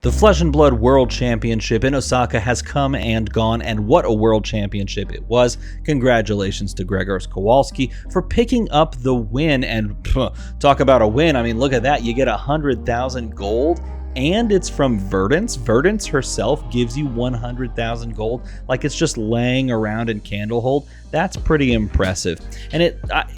The Flesh and Blood World Championship in Osaka has come and gone, and what a world championship it was. Congratulations to Grzegorz Kowalski for picking up the win, and talk about a win. I mean, look at that. You get 100,000 gold, and it's from Verdance. Verdance herself gives you 100,000 gold, like it's just laying around in Candlehold. That's pretty impressive. And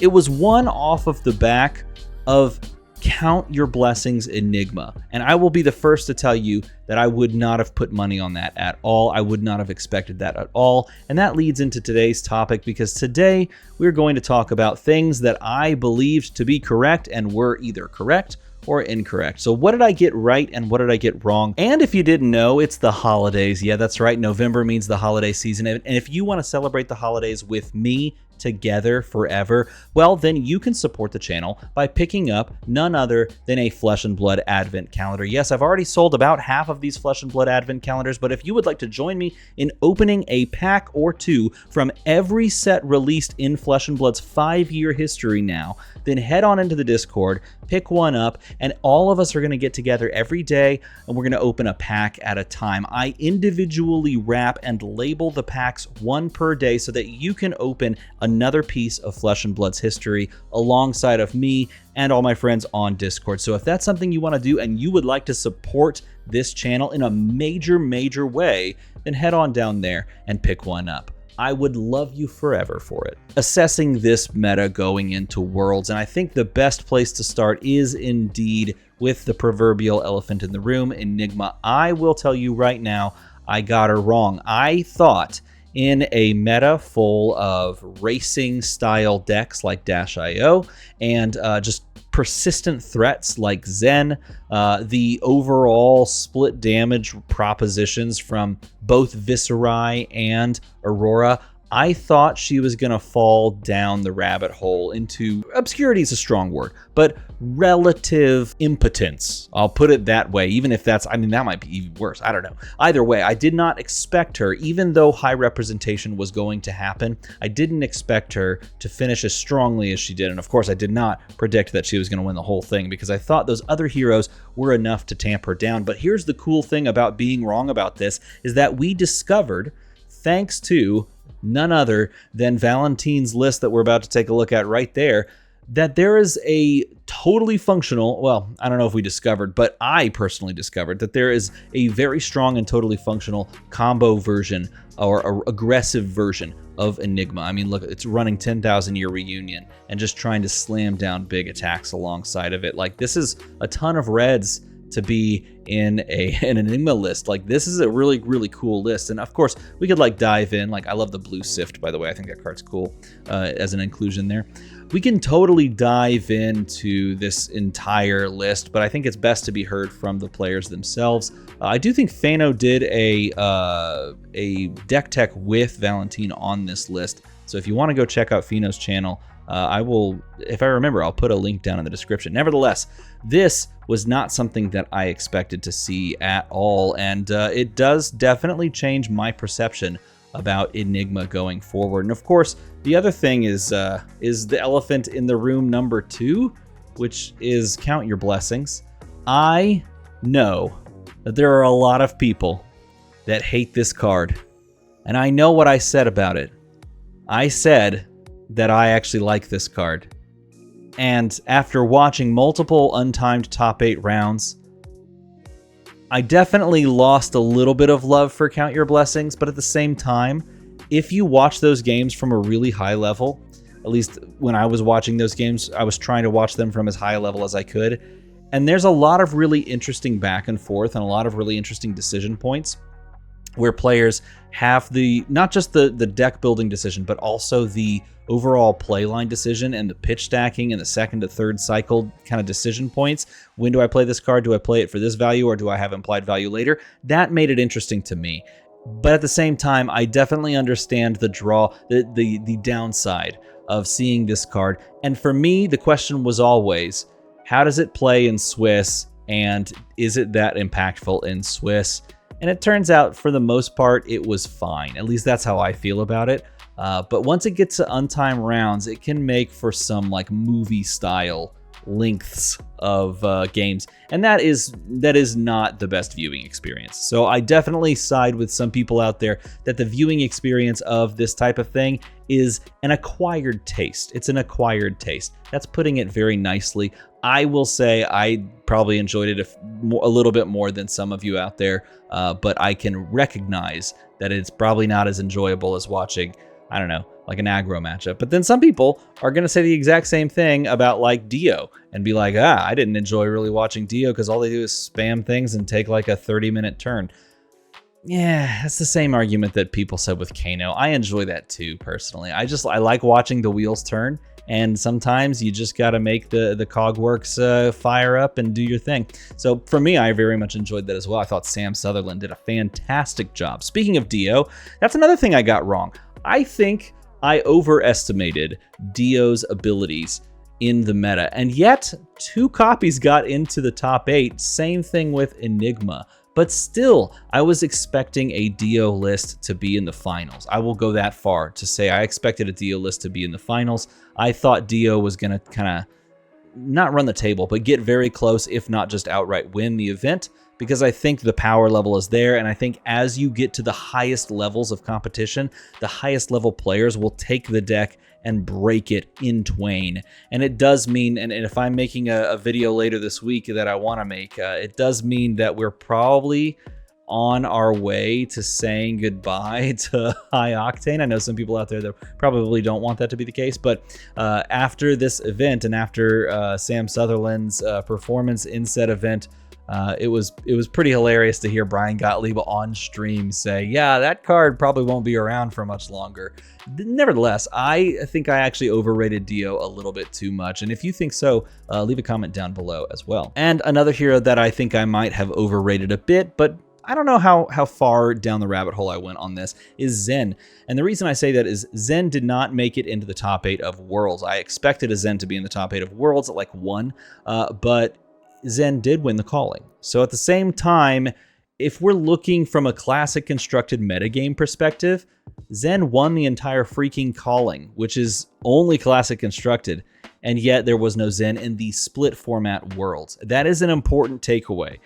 it was won off of the back of Count Your Blessings Enigma. And I will be the first to tell you that I would not have put money on that at all. I would not have expected that at all. And that leads into today's topic, because today we're going to talk about things that I believed to be correct and were either correct or incorrect. So what did I get right and what did I get wrong? And if you didn't know, it's the holidays. Yeah, that's right. November means the holiday season. And if you want to celebrate the holidays with me together forever, well, then you can support the channel by picking up none other than a Flesh and Blood Advent Calendar. Yes, I've already sold about half of these Flesh and Blood Advent Calendars, but if you would like to join me in opening a pack or two from every set released in Flesh and Blood's 5-year history now, then head on into the Discord, pick one up, and all of us are going to get together every day, and we're going to open a pack at a time. I individually wrap and label the packs one per day so that you can open another piece of Flesh and Blood's history alongside of me and all my friends on Discord. So if that's something you want to do and you would like to support this channel in a major way, then head on down there and pick one up. I would love you forever for it. Assessing this meta going into Worlds, and I think the best place to start is indeed with the proverbial elephant in the room, Enigma. I will tell you right now, I got her wrong. I thought in a meta full of racing style decks like Dash.io and just persistent threats like Zen, the overall split damage propositions from both Viserai and Aurora, I thought she was going to fall down the rabbit hole into, obscurity is a strong word, but relative impotence. I'll put it that way, even if that's, I mean, that might be even worse. I don't know. Either way, I did not expect her, even though high representation was going to happen, I didn't expect her to finish as strongly as she did. And of course, I did not predict that she was going to win the whole thing, because I thought those other heroes were enough to tamp her down. But here's the cool thing about being wrong about this, is that we discovered, thanks to none other than Valentine's list that we're about to take a look at right there, that there is a totally functional, well, I don't know if we discovered, but I personally discovered that there is a very strong and totally functional combo version or aggressive version of Enigma. I mean, look, it's running 10,000 Year Reunion and just trying to slam down big attacks alongside of it. Like, this is a ton of reds to be in an Enigma list. Like, this is a really cool list. And of course, we could like dive in. Like, I love the blue Sift, by the way. I think that card's cool as an inclusion there. We can totally dive into this entire list, but I think it's best to be heard from the players themselves. I do think Fano did a deck tech with Valentine on this list. So if you want to go check out Fino's channel, I will, if I remember, I'll put a link down in the description. Nevertheless, this was not something that I expected to see at all, and it does definitely change my perception about Enigma going forward. And of course, the other thing is the elephant in the room number 2, which is Count Your Blessings. I know that there are a lot of people that hate this card, and I know what I said about it. I said that I actually like this card. And after watching multiple untimed top 8 rounds, I definitely lost a little bit of love for Count Your Blessings, but at the same time, if you watch those games from a really high level, at least when I was watching those games, I was trying to watch them from as high a level as I could, and there's a lot of really interesting back and forth and a lot of really interesting decision points where players have not just the deck building decision, but also the overall playline decision and the pitch stacking and the second to third cycle kind of decision points. When do I play this card? Do I play it for this value, or do I have implied value later? That made it interesting to me. But at the same time, I definitely understand the draw, the downside of seeing this card. And for me, the question was always, how does it play in Swiss, and is it that impactful in Swiss? And it turns out, for the most part, it was fine. At least that's how I feel about it. But once it gets to untimed rounds, it can make for some like movie style lengths of games, and that is not the best viewing experience. So I definitely side with some people out there that the viewing experience of this type of thing is an acquired taste. It's an acquired taste. That's putting it very nicely. I will say I probably enjoyed it a little bit more than some of you out there, but I can recognize that it's probably not as enjoyable as watching, I don't know, like an aggro matchup. But then some people are going to say the exact same thing about like Dio and be like, I didn't enjoy really watching Dio because all they do is spam things and take like a 30-minute turn. Yeah, that's the same argument that people said with Kano. I enjoy that too, personally. I like watching the wheels turn, and sometimes you just got to make the cogworks fire up and do your thing. So for me, I very much enjoyed that as well. I thought Sam Sutherland did a fantastic job. Speaking of Dio, that's another thing I got wrong. I think I overestimated Dio's abilities in the meta, and yet 2 copies got into the top 8. Same thing with Enigma. But still, I was expecting a Dio list to be in the finals. I will go that far to say I expected a Dio list to be in the finals. I thought Dio was going to kind of not run the table, but get very close, if not just outright win the event, because I think the power level is there. And I think as you get to the highest levels of competition, the highest level players will take the deck and break it in twain. And it does mean, and if I'm making a video later this week that I want to make, it does mean that we're probably on our way to saying goodbye to High Octane. I know some people out there that probably don't want that to be the case, but after this event and after Sam Sutherland's performance in said event, it was pretty hilarious to hear Brian Gottlieb on stream say, yeah, that card probably won't be around for much longer. Nevertheless, I think I actually overrated Dio a little bit too much. And if you think so, leave a comment down below as well. And another hero that I think I might have overrated a bit, but I don't know how far down the rabbit hole I went on this, is Zen. And the reason I say that is Zen did not make it into the top 8 of Worlds. I expected a Zen to be in the top 8 of Worlds at like 1, but Zen did win the calling. So at the same time, if we're looking from a classic constructed metagame perspective, Zen won the entire freaking calling, which is only classic constructed, and yet there was no Zen in the split format Worlds. That is an important takeaway.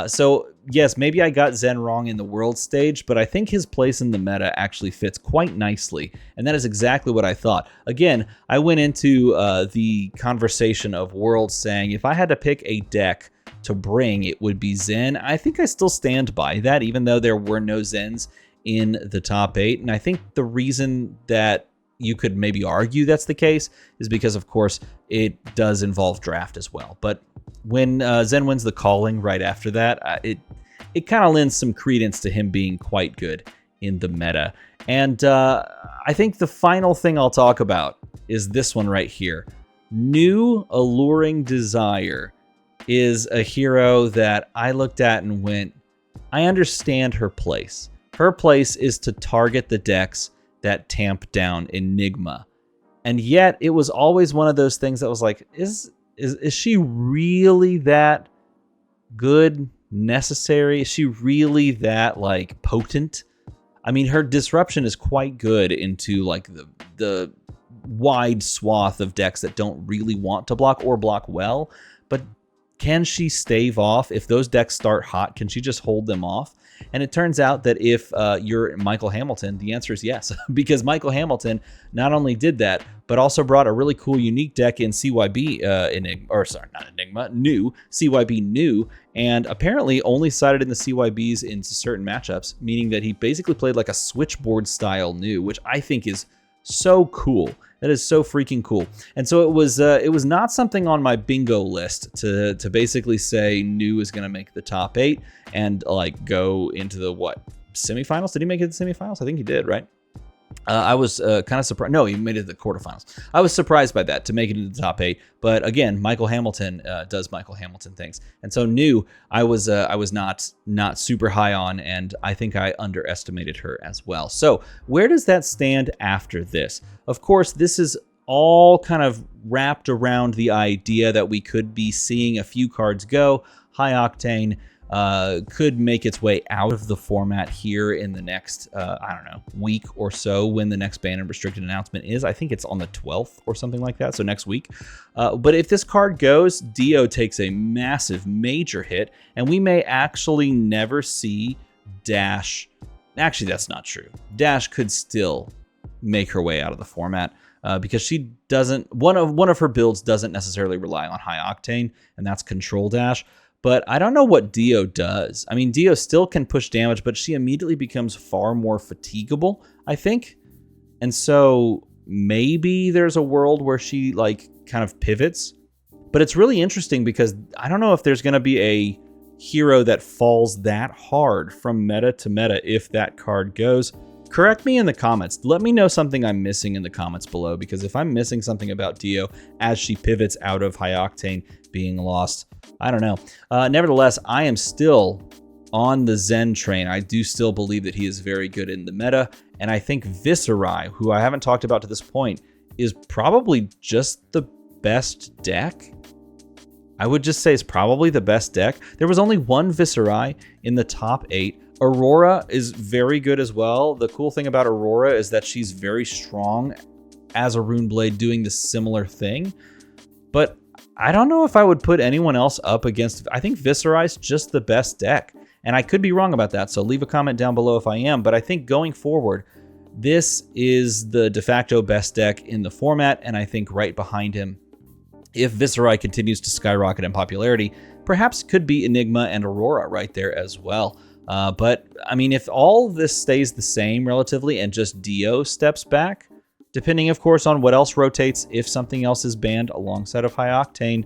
So yes, maybe I got Zen wrong in the world stage, but I think his place in the meta actually fits quite nicely, and that is exactly what I thought. Again, I went into the conversation of Worlds saying if I had to pick a deck to bring, it would be Zen. I think I still stand by that, even though there were no Zens in the top 8, and I think the reason that you could maybe argue that's the case is because, of course, it does involve draft as well. But when Zen wins the calling right after that, it kind of lends some credence to him being quite good in the meta. And I think the final thing I'll talk about is this one right here. New Alluring Desire is a hero that I looked at and went, I understand her place. Her place is to target the decks that tamp down Enigma. And yet it was always one of those things that was like, is she really that good, necessary? Is she really that like potent? I mean, her disruption is quite good into like the wide swath of decks that don't really want to block or block well, but can she stave off? If those decks start hot, can she just hold them off? And it turns out that if you're Michael Hamilton, the answer is yes, because Michael Hamilton not only did that, but also brought a really cool, unique deck in CYB New, CYB New, and apparently only sided in the CYBs in certain matchups, meaning that he basically played like a switchboard style New, which I think is so cool. That is so freaking cool. And so it was not something on my bingo list to basically say New is going to make the top 8 and like go into the semifinals? Did he make it to the semifinals? I think he did, right? I was kind of surprised. No, he made it to the quarterfinals. I was surprised by that to make it into the top 8. But again, Michael Hamilton does Michael Hamilton things, and so New I was not super high on, and I think I underestimated her as well. So where does that stand after this? Of course, this is all kind of wrapped around the idea that we could be seeing a few cards go. High Octane could make its way out of the format here in the next, I don't know, week or so when the next banned and restricted announcement is. I think it's on the 12th or something like that, so next week. But if this card goes, Dio takes a massive, major hit, and we may actually never see Dash. Actually, that's not true. Dash could still make her way out of the format because she doesn't, one of her builds doesn't necessarily rely on high octane, and that's Control Dash. But I don't know what Dio does. I mean, Dio still can push damage, but she immediately becomes far more fatigable, I think. And so maybe there's a world where she like kind of pivots. But it's really interesting because I don't know if there's going to be a hero that falls that hard from meta to meta if that card goes. Correct me in the comments. Let me know something I'm missing in the comments below, because if I'm missing something about Dio as she pivots out of high octane being lost, I don't know. Nevertheless, I am still on the Zen train. I do still believe that he is very good in the meta, and I think Viserai, who I haven't talked about to this point, is probably just the best deck. I would just say it's probably the best deck. There was only one Viserai in the top 8. Aurora is very good as well. The cool thing about Aurora is that she's very strong as a Rune Blade doing the similar thing. But I don't know if I would put anyone else up against. I think Viserai's just the best deck. And I could be wrong about that, so leave a comment down below if I am. But I think going forward, this is the de facto best deck in the format. And I think right behind him, if Viserai continues to skyrocket in popularity, perhaps could be Enigma and Aurora right there as well. But I mean, if all this stays the same relatively and just Dio steps back, depending of course on what else rotates, if something else is banned alongside of high octane,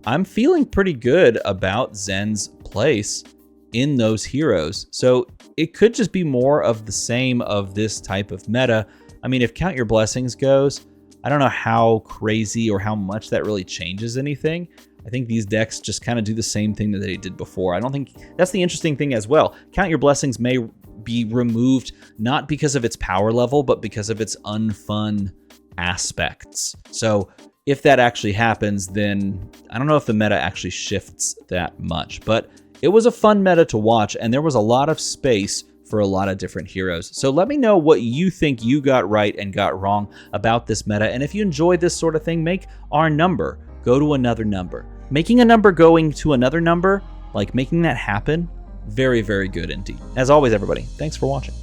I'm feeling pretty good about Zen's place in those heroes. So it could just be more of the same of this type of meta. I mean, if Count Your Blessings goes, I don't know how crazy or how much that really changes anything. I think these decks just kind of do the same thing that they did before. I don't think that's the interesting thing as well. Count Your Blessings may be removed not because of its power level, but because of its unfun aspects. So if that actually happens, then I don't know if the meta actually shifts that much. But it was a fun meta to watch, and there was a lot of space for a lot of different heroes. So let me know what you think you got right and got wrong about this meta. And if you enjoy this sort of thing, make our number go to another number. Making a number going to another number, like making that happen, very, very good indeed. As always, everybody, thanks for watching.